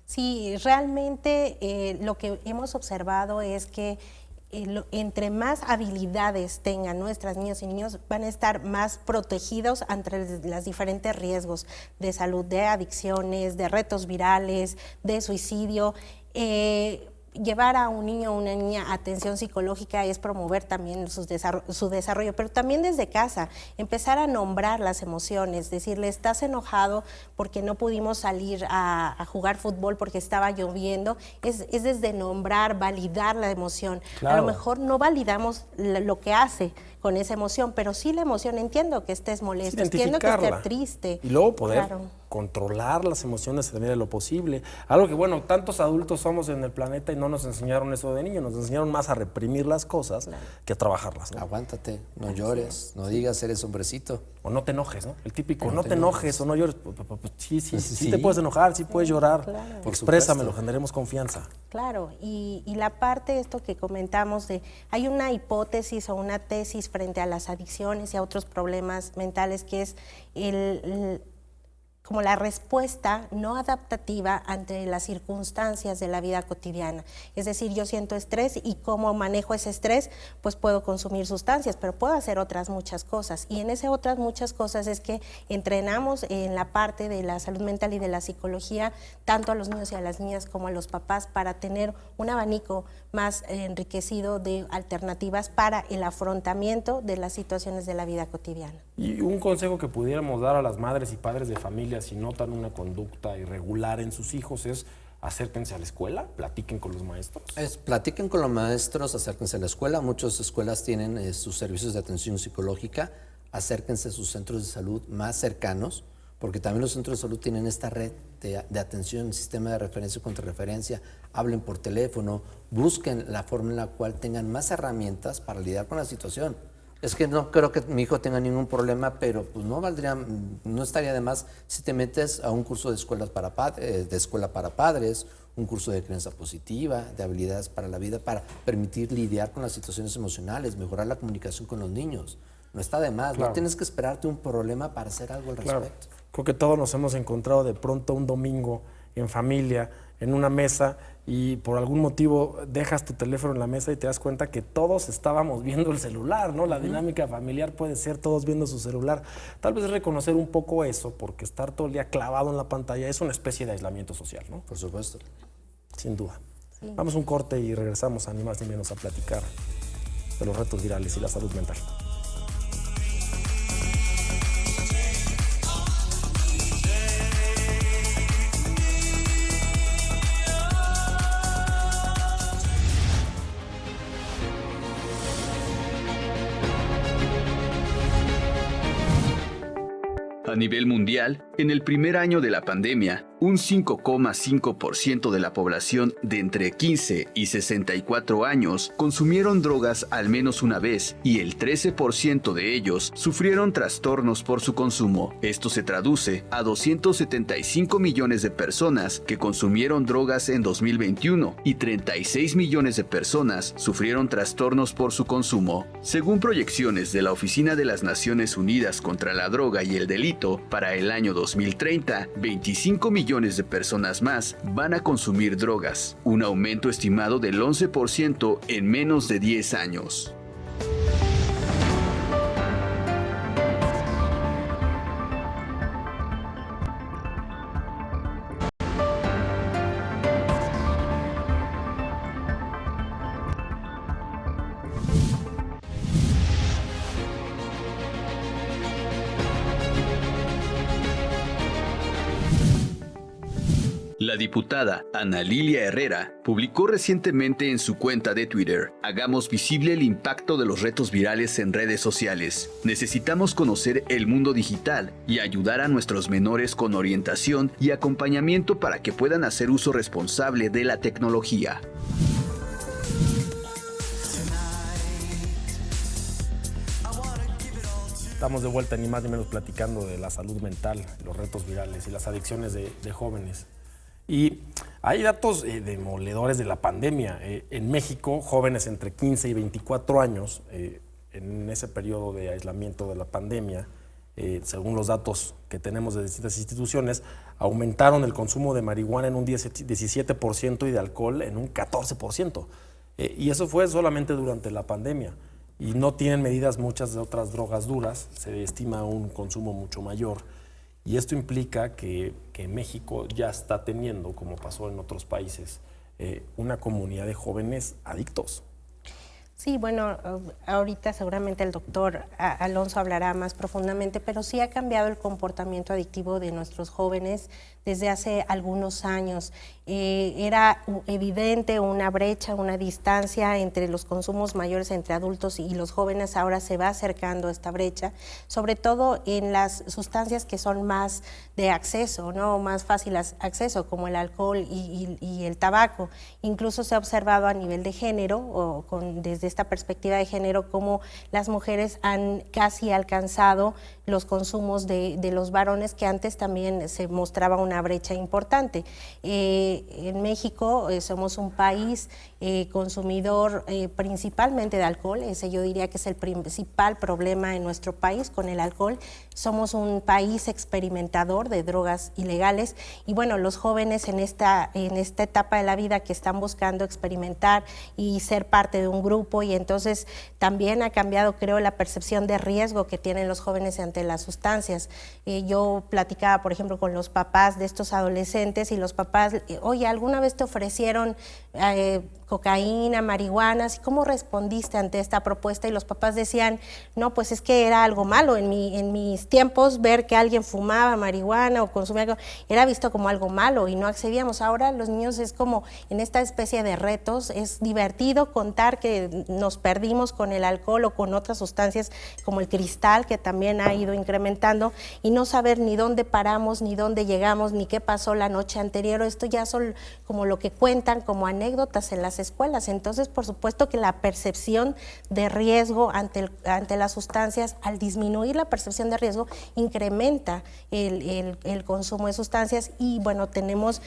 Sí, realmente lo que hemos observado es que entre más habilidades tengan nuestras niñas y niños, van a estar más protegidos ante los diferentes riesgos de salud, de adicciones, de retos virales, de suicidio. Llevar a un niño o una niña a atención psicológica es promover también su desarrollo, pero también desde casa, empezar a nombrar las emociones, decirle, estás enojado porque no pudimos salir a jugar fútbol porque estaba lloviendo, es desde nombrar, validar la emoción. Claro. A lo mejor no validamos lo que hace con esa emoción, pero sí la emoción, entiendo que estés molesto, entiendo que estés triste. Y luego poder Claro. controlar las emociones en la medida de lo posible. Algo que, bueno, tantos adultos somos en el planeta y no nos enseñaron eso de niños, nos enseñaron más a reprimir las cosas que a trabajarlas, ¿no? Aguántate, no llores, no digas eres hombrecito. O no te enojes, ¿no? El típico, no te enojes o no llores. Sí Sí. te puedes enojar, sí puedes llorar. Claro. Por Exprésamelo, supuesto. generemos confianza. Claro, y la parte, esto que comentamos, hay una hipótesis o una tesis frente a las adicciones y a otros problemas mentales que es como la respuesta no adaptativa ante las circunstancias de la vida cotidiana. Es decir, yo siento estrés y cómo manejo ese estrés, pues puedo consumir sustancias, pero puedo hacer otras muchas cosas. Y en esas otras muchas cosas es que entrenamos en la parte de la salud mental y de la psicología, tanto a los niños y a las niñas como a los papás, para tener un abanico más enriquecido de alternativas para el afrontamiento de las situaciones de la vida cotidiana. Y un consejo que pudiéramos dar a las madres y padres de familia si notan una conducta irregular en sus hijos es acérquense a la escuela, platiquen con los maestros. Platiquen con los maestros, acérquense a la escuela. Muchas escuelas tienen sus servicios de atención psicológica. Acérquense a sus centros de salud más cercanos, porque también los centros de salud tienen esta red de atención, sistema de referencia y contrarreferencia. Hablen por teléfono, busquen la forma en la cual tengan más herramientas para lidiar con la situación. Es que no creo que mi hijo tenga ningún problema, pero pues no estaría de más si te metes a un curso de escuela para padres, un curso de crianza positiva, de habilidades para la vida, para permitir lidiar con las situaciones emocionales, mejorar la comunicación con los niños. No está de más, claro. No tienes que esperarte un problema para hacer algo al respecto. Creo que todos nos hemos encontrado de pronto un domingo en familia, en una mesa, y por algún motivo dejas tu teléfono en la mesa y te das cuenta que todos estábamos viendo el celular, ¿no? La dinámica familiar puede ser todos viendo su celular. Tal vez reconocer un poco eso, porque estar todo el día clavado en la pantalla es una especie de aislamiento social, ¿no? Por supuesto. Sin duda. Sí. Vamos a un corte y regresamos a ni más ni menos a platicar de los retos virales y la salud mental. A nivel mundial, en el primer año de la pandemia, un 5,5% de la población de entre 15 y 64 años consumieron drogas al menos una vez y el 13% de ellos sufrieron trastornos por su consumo. Esto se traduce a 275 millones de personas que consumieron drogas en 2021 y 36 millones de personas sufrieron trastornos por su consumo. Según proyecciones de la Oficina de las Naciones Unidas contra la Droga y el Delito, para el año 2030, 25 millones de personas más van a consumir drogas, un aumento estimado del 11% en menos de 10 años. La diputada Ana Lilia Herrera publicó recientemente en su cuenta de Twitter: hagamos visible el impacto de los retos virales en redes sociales. Necesitamos conocer el mundo digital y ayudar a nuestros menores con orientación y acompañamiento para que puedan hacer uso responsable de la tecnología. Estamos de vuelta ni más ni menos platicando de la salud mental, los retos virales y las adicciones de jóvenes. Y hay datos demoledores de la pandemia. En México, jóvenes entre 15 y 24 años, en ese periodo de aislamiento de la pandemia, según los datos que tenemos de distintas instituciones, aumentaron el consumo de marihuana en un 17% y de alcohol en un 14%. Y eso fue solamente durante la pandemia. Y no tienen medidas muchas de otras drogas duras, se estima un consumo mucho mayor. Y esto implica que México ya está teniendo, como pasó en otros países, una comunidad de jóvenes adictos. Sí, bueno, ahorita seguramente el doctor Alonso hablará más profundamente, pero sí ha cambiado el comportamiento adictivo de nuestros jóvenes desde hace algunos años. Era evidente una brecha, una distancia entre los consumos mayores entre adultos y los jóvenes. Ahora se va acercando esta brecha, sobre todo en las sustancias que son más de acceso, ¿no? Más fácil acceso, como el alcohol y el tabaco. Incluso se ha observado a nivel de género, desde desde esta perspectiva de género, cómo las mujeres han casi alcanzado los consumos de los varones, que antes también se mostraba una brecha importante. En México somos un país consumidor principalmente de alcohol. Ese yo diría que es el principal problema en nuestro país con el alcohol. Somos un país experimentador de drogas ilegales y bueno, los jóvenes en esta etapa de la vida que están buscando experimentar y ser parte de un grupo, y entonces también ha cambiado, creo, la percepción de riesgo que tienen los jóvenes ante las sustancias. Yo platicaba, por ejemplo, con los papás de estos adolescentes y los papás, oye, ¿alguna vez te ofrecieron cocaína, marihuana? ¿Cómo respondiste ante esta propuesta? Y los papás decían, no, pues es que era algo malo. En mis tiempos, ver que alguien fumaba marihuana o consumía algo era visto como algo malo y no accedíamos. Ahora los niños es como en esta especie de retos, es divertido contar que nos perdimos con el alcohol o con otras sustancias como el cristal, que también ha ido incrementando, y no saber ni dónde paramos, ni dónde llegamos, ni qué pasó la noche anterior. Esto ya son como lo que cuentan como anécdotas en las escuelas. Entonces, por supuesto que la percepción de riesgo ante las sustancias, al disminuir la percepción de riesgo, incrementa el consumo de sustancias. Y bueno, tenemos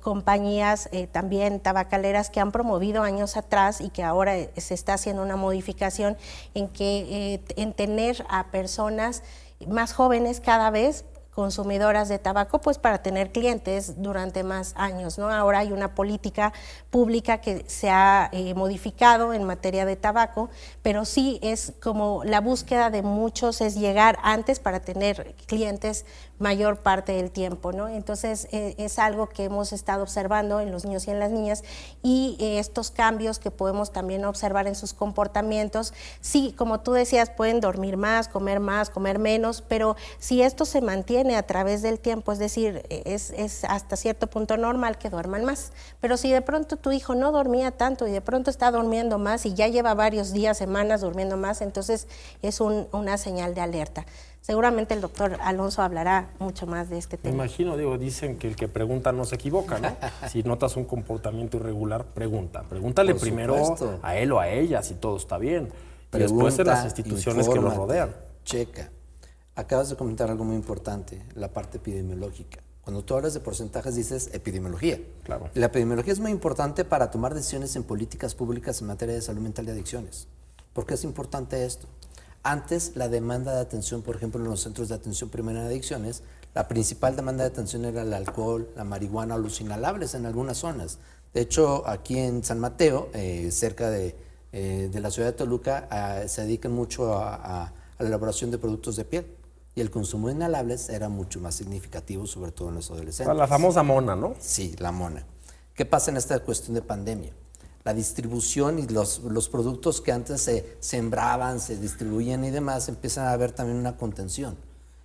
compañías también tabacaleras que han promovido años atrás y que ahora se está haciendo una modificación en tener a personas más jóvenes cada vez consumidoras de tabaco, pues para tener clientes durante más años, ¿no? Ahora hay una política pública que se ha modificado en materia de tabaco, pero sí es como la búsqueda de muchos es llegar antes para tener clientes mayor parte del tiempo, ¿no? Entonces es algo que hemos estado observando en los niños y en las niñas, y estos cambios que podemos también observar en sus comportamientos, sí, como tú decías, pueden dormir más, comer menos, pero si esto se mantiene a través del tiempo, es decir, es hasta cierto punto normal que duerman más, pero si de pronto tu hijo no dormía tanto y de pronto está durmiendo más y ya lleva varios días, semanas durmiendo más, entonces es una señal de alerta. Seguramente el doctor Alonso hablará mucho más de este tema. Me imagino, dicen que el que pregunta no se equivoca, ¿no? Si notas un comportamiento irregular, pregúntale Por primero supuesto. a él o a ella si todo está bien. Y Pregunta, después en las instituciones que lo infórmate, rodean. Checa. Acabas de comentar algo muy importante, la parte epidemiológica. Cuando tú hablas de porcentajes dices epidemiología. Claro. La epidemiología es muy importante para tomar decisiones en políticas públicas en materia de salud mental y adicciones. ¿Por qué es importante esto? Antes, la demanda de atención, por ejemplo, en los centros de atención primaria en adicciones, la principal demanda de atención era el alcohol, la marihuana o los inhalables en algunas zonas. De hecho, aquí en San Mateo, cerca de la ciudad de Toluca, se dedican mucho a la elaboración de productos de piel. Y el consumo de inhalables era mucho más significativo, sobre todo en los adolescentes. La famosa mona, ¿no? Sí, la mona. ¿Qué pasa en esta cuestión de pandemia? La distribución y los productos que antes se sembraban, se distribuían y demás, empiezan a haber también una contención.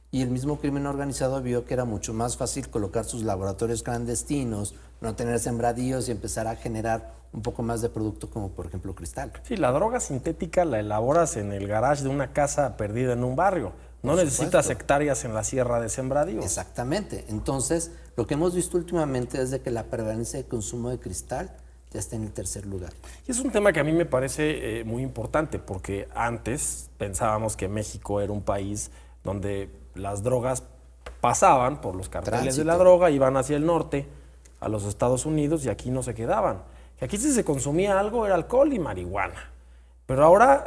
Y el mismo crimen organizado vio que era mucho más fácil colocar sus laboratorios clandestinos, no tener sembradíos y empezar a generar un poco más de producto como por ejemplo cristal. Sí, la droga sintética la elaboras en el garage de una casa perdida en un barrio. No necesitas hectáreas en la sierra de sembradíos. Exactamente. Entonces, lo que hemos visto últimamente es de que la prevalencia de consumo de cristal ya está en el tercer lugar. Y es un tema que a mí me parece muy importante, porque antes pensábamos que México era un país donde las drogas pasaban por los carteles de la droga, iban hacia el norte, a los Estados Unidos, y aquí no se quedaban. Que aquí si se consumía algo era alcohol y marihuana. Pero ahora,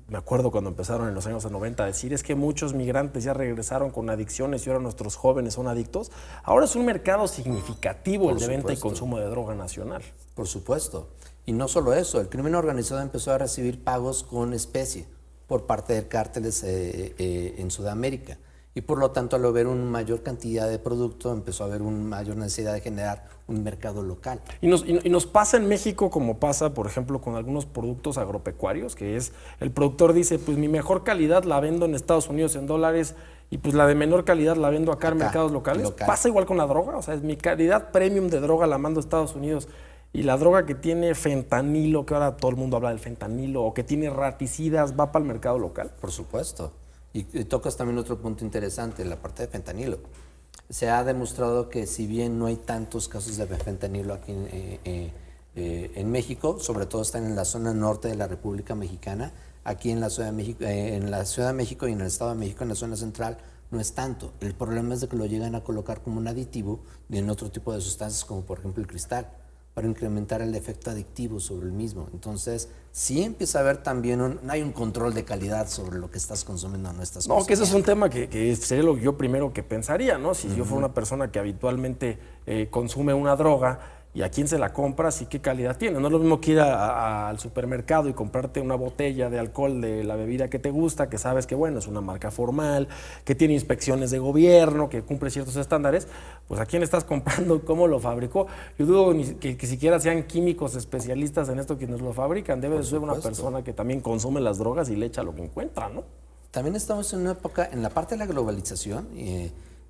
me acuerdo cuando empezaron en los años 90 a decir, es que muchos migrantes ya regresaron con adicciones y ahora nuestros jóvenes son adictos. Ahora es un mercado significativo el de venta y consumo de droga nacional. Por supuesto. Y no solo eso, el crimen organizado empezó a recibir pagos con especie por parte de cárteles en Sudamérica. Y por lo tanto, al haber una mayor cantidad de producto, empezó a haber una mayor necesidad de generar un mercado local. Y nos pasa en México como pasa, por ejemplo, con algunos productos agropecuarios, que es, el productor dice, pues mi mejor calidad la vendo en Estados Unidos en dólares y pues la de menor calidad la vendo acá en mercados locales. ¿Pasa igual con la droga? O sea, mi calidad premium de droga la mando a Estados Unidos y la droga que tiene fentanilo, que ahora todo el mundo habla del fentanilo, o que tiene raticidas, ¿va para el mercado local? Por supuesto. Y tocas también otro punto interesante, la parte de fentanilo. Se ha demostrado que si bien no hay tantos casos de fentanilo aquí en México, sobre todo están en la zona norte de la República Mexicana. Aquí en la Ciudad de México, y en el Estado de México, en la zona central, no es tanto. El problema es de que lo llegan a colocar como un aditivo en otro tipo de sustancias, como por ejemplo el cristal, para incrementar el efecto adictivo sobre el mismo. Entonces, sí empieza a haber también hay un control de calidad sobre lo que estás consumiendo o no estás consumiendo. No, que ese es un tema que sería lo que yo primero que pensaría, ¿no? Si yo fuera una persona que habitualmente consume una droga, ¿y a quién se la compras y qué calidad tiene? No es lo mismo que ir al supermercado y comprarte una botella de alcohol de la bebida que te gusta, que sabes que, bueno, es una marca formal, que tiene inspecciones de gobierno, que cumple ciertos estándares. Pues ¿a quién estás comprando? ¿Cómo lo fabricó? Yo dudo que siquiera sean químicos especialistas en esto quienes lo fabrican. Debe de ser una persona que también consume las drogas y le echa lo que encuentra, ¿no? También estamos en una época, en la parte de la globalización,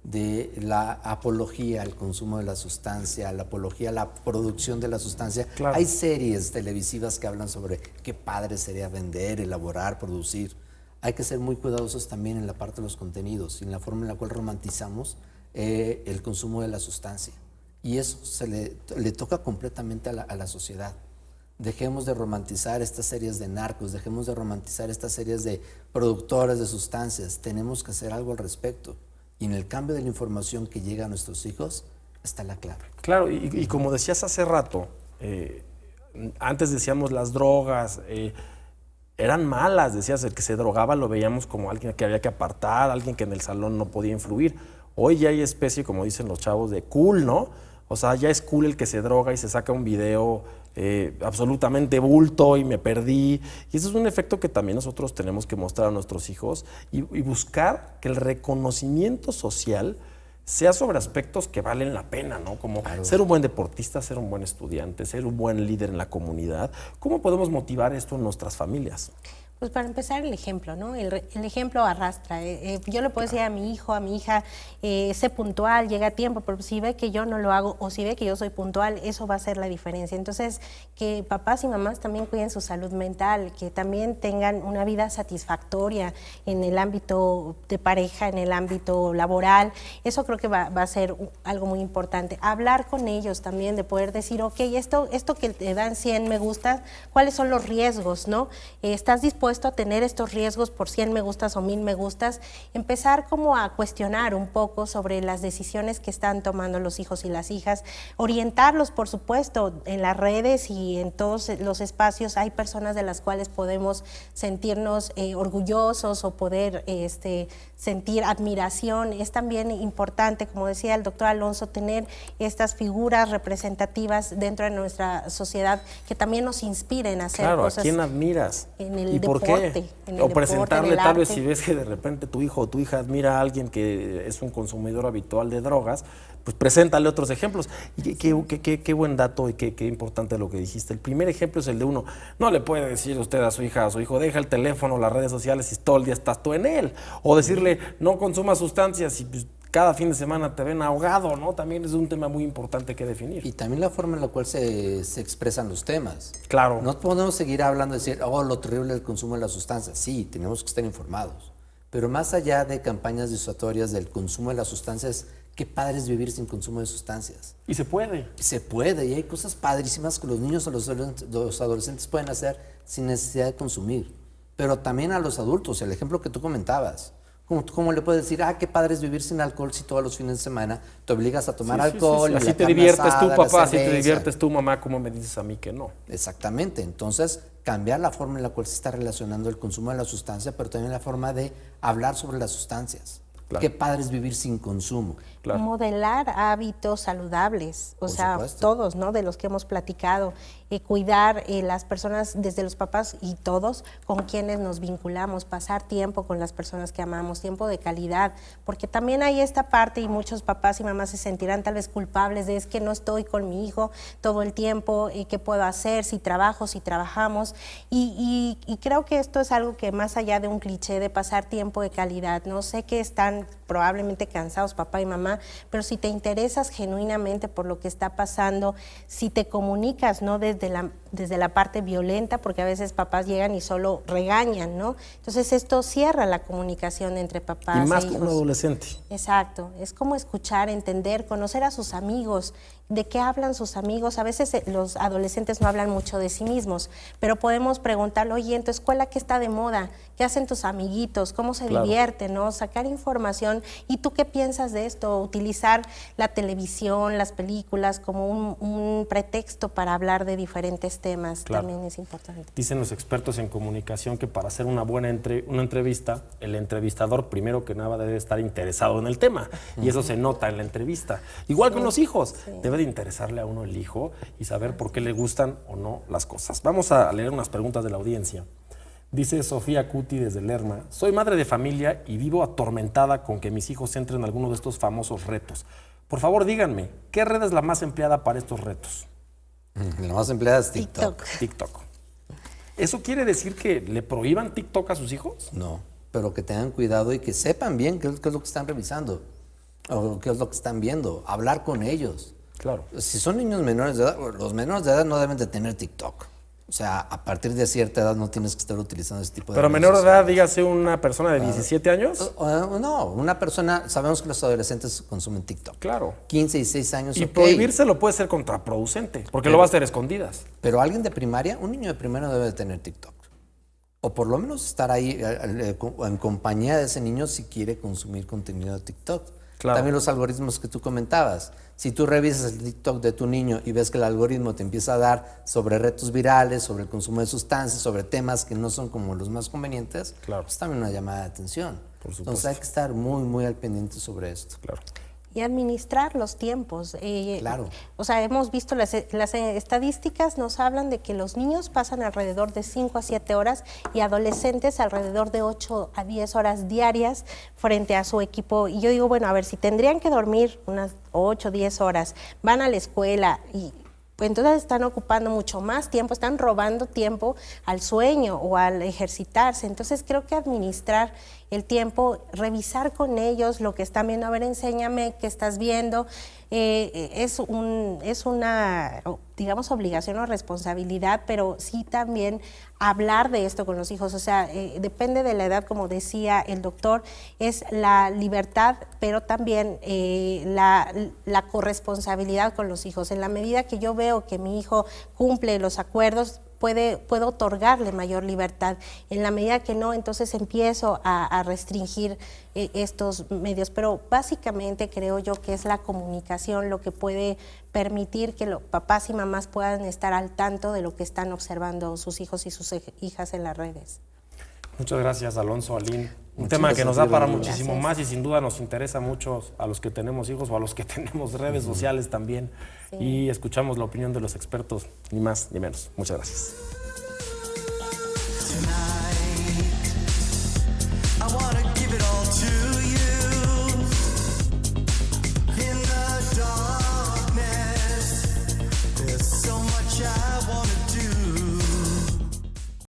de la apología al consumo de la sustancia, la apología a la producción de la sustancia. Claro. Hay series televisivas que hablan sobre qué padre sería vender, elaborar, producir. Hay que ser muy cuidadosos también en la parte de los contenidos y en la forma en la cual romantizamos el consumo de la sustancia. Y eso le toca completamente a la sociedad. Dejemos de romantizar estas series de narcos, dejemos de romantizar estas series de productores de sustancias. Tenemos que hacer algo al respecto. Y en el cambio de la información que llega a nuestros hijos está la clave. Claro, y como decías hace rato, antes decíamos las drogas eran malas, decías, el que se drogaba lo veíamos como alguien que había que apartar, alguien que en el salón no podía influir. Hoy ya hay especie, como dicen los chavos, de cool, ¿no? O sea, ya es cool el que se droga y se saca un video absolutamente bulto y me perdí. Y ese es un efecto que también nosotros tenemos que mostrar a nuestros hijos y buscar que el reconocimiento social sea sobre aspectos que valen la pena, ¿no? Como ser un buen deportista, ser un buen estudiante, ser un buen líder en la comunidad. ¿Cómo podemos motivar esto en nuestras familias? Pues para empezar el ejemplo, ¿no? El ejemplo arrastra. Yo le puedo decir a mi hijo, a mi hija, sé puntual, llega a tiempo, pero si ve que yo no lo hago o si ve que yo soy puntual, eso va a ser la diferencia. Entonces, que papás y mamás también cuiden su salud mental, que también tengan una vida satisfactoria en el ámbito de pareja, en el ámbito laboral. Eso creo que va a ser algo muy importante. Hablar con ellos también, de poder decir, ok, esto que te dan 100 me gustas, ¿cuáles son los riesgos, no? ¿Estás dispuesto a tener estos riesgos por 100 me gustas o 1000 me gustas? Empezar como a cuestionar un poco sobre las decisiones que están tomando los hijos y las hijas, orientarlos, por supuesto, en las redes y en todos los espacios hay personas de las cuales podemos sentirnos orgullosos o poder sentir admiración. Es también importante, como decía el doctor Alonso, tener estas figuras representativas dentro de nuestra sociedad que también nos inspiren a hacer cosas. ¿A quién admiras? En el ¿Y por deporte, qué? O presentarle tal vez si ves que de repente tu hijo o tu hija admira a alguien que es un consumidor habitual de drogas, pues preséntale otros ejemplos. Y qué buen dato y qué importante lo que dijiste. El primer ejemplo es el de uno. No le puede decir usted a su hija o a su hijo, deja el teléfono, las redes sociales y todo el día estás tú en él. O decirle, no consumas sustancias y pues, cada fin de semana te ven ahogado, ¿no? También es un tema muy importante que definir. Y también la forma en la cual se expresan los temas. Claro. No podemos seguir hablando de decir, oh, lo terrible del consumo de las sustancias. Sí, tenemos que estar informados. Pero más allá de campañas disuasorias del consumo de las sustancias, qué padre es vivir sin consumo de sustancias. Y se puede. Se puede, y hay cosas padrísimas que los niños o los adolescentes pueden hacer sin necesidad de consumir. Pero también a los adultos, el ejemplo que tú comentabas. ¿Cómo le puedes decir, qué padre es vivir sin alcohol si todos los fines de semana te obligas a tomar alcohol? Sí. Así te diviertes tú, papá, así te diviertes tú, mamá, ¿cómo me dices a mí que no? Exactamente. Entonces, cambiar la forma en la cual se está relacionando el consumo de la sustancia, pero también la forma de hablar sobre las sustancias. Claro. Qué padre es vivir sin consumo. Claro. Modelar hábitos saludables, o sea, todos, ¿no? De los que hemos platicado. Cuidar las personas, desde los papás y todos, con quienes nos vinculamos, pasar tiempo con las personas que amamos, tiempo de calidad, porque también hay esta parte y muchos papás y mamás se sentirán tal vez culpables de es que no estoy con mi hijo todo el tiempo, ¿qué puedo hacer? Si trabajo, si trabajamos, y creo que esto es algo que más allá de un cliché de pasar tiempo de calidad, no sé que están probablemente cansados papá y mamá, pero si te interesas genuinamente por lo que está pasando, si te comunicas, ¿no? Desde desde la parte violenta, porque a veces papás llegan y solo regañan, ¿no? Entonces esto cierra la comunicación entre papás y más e con hijos. un adolescente. Exacto, es como escuchar, entender, conocer a sus amigos, de qué hablan sus amigos. A veces los adolescentes no hablan mucho de sí mismos, pero podemos preguntarle, oye, en tu escuela, ¿qué está de moda? ¿Qué hacen tus amiguitos? ¿Cómo se divierten? ¿No? Sacar información. ¿Y tú qué piensas de esto? Utilizar la televisión, las películas como un pretexto para hablar de diferentes temas también es importante. Dicen los expertos en comunicación que para hacer una buena una entrevista, el entrevistador primero que nada debe estar interesado en el tema, y eso se nota en la entrevista. Igual con los hijos, debe de interesarle a uno el hijo y saber por qué le gustan o no las cosas. Vamos a leer unas preguntas de la audiencia. Dice Sofía Cuti desde Lerma: soy madre de familia y vivo atormentada con que mis hijos entren en alguno de estos famosos retos. Por favor, díganme, ¿qué red es la más empleada para estos retos? La más empleada es TikTok. TikTok. ¿Eso quiere decir que le prohíban TikTok a sus hijos? No, pero que tengan cuidado y que sepan bien qué es lo que están revisando o qué es lo que están viendo. Hablar con ellos. Claro. Si son niños menores de edad, los menores de edad no deben de tener TikTok. O sea, a partir de cierta edad no tienes que estar utilizando ese tipo de Pero redes menor de edad, sociales. dígase una persona de 17 años. No, una persona, sabemos que los adolescentes consumen TikTok. Claro. 15 y 16 años, Y ok. prohibírselo puede ser contraproducente, porque lo va a hacer escondidas. Pero alguien de primaria, un niño de primaria debe de tener TikTok. O por lo menos estar ahí en compañía de ese niño si quiere consumir contenido de TikTok. Claro. También los algoritmos que tú comentabas. Si tú revisas el TikTok de tu niño y ves que el algoritmo te empieza a dar sobre retos virales, sobre el consumo de sustancias, sobre temas que no son como los más convenientes, Claro. pues también una llamada de atención. Por supuesto. Entonces hay que estar muy, muy al pendiente sobre esto. Claro. Y administrar los tiempos. Claro. O sea, hemos visto las estadísticas nos hablan de que los niños pasan alrededor de 5 a 7 horas y adolescentes alrededor de 8 a 10 horas diarias frente a su equipo. Y yo digo, bueno, a ver, si tendrían que dormir unas 8 o 10 horas, van a la escuela y pues entonces están ocupando mucho más tiempo, están robando tiempo al sueño o al ejercitarse. Entonces creo que administrar el tiempo, revisar con ellos lo que están viendo, a ver, enséñame qué estás viendo, es una, digamos, obligación o responsabilidad, pero sí también hablar de esto con los hijos. O sea, depende de la edad, como decía el doctor, es la libertad, pero también la corresponsabilidad con los hijos. En la medida que yo veo que mi hijo cumple los acuerdos, puedo otorgarle mayor libertad. En la medida que no, entonces empiezo a restringir estos medios. Pero básicamente creo yo que es la comunicación lo que puede permitir que los papás y mamás puedan estar al tanto de lo que están observando sus hijos y sus hijas en las redes. Muchas gracias, Alonso, Aline. Un Muchas tema que gracias, nos da para Diego. muchísimo Gracias. más y sin duda nos interesa mucho a los que tenemos hijos o a los que tenemos redes sociales también. Sí. Y escuchamos la opinión de los expertos, ni más ni menos. Muchas gracias. I wanna give it all to you. In the darkness, there's so much I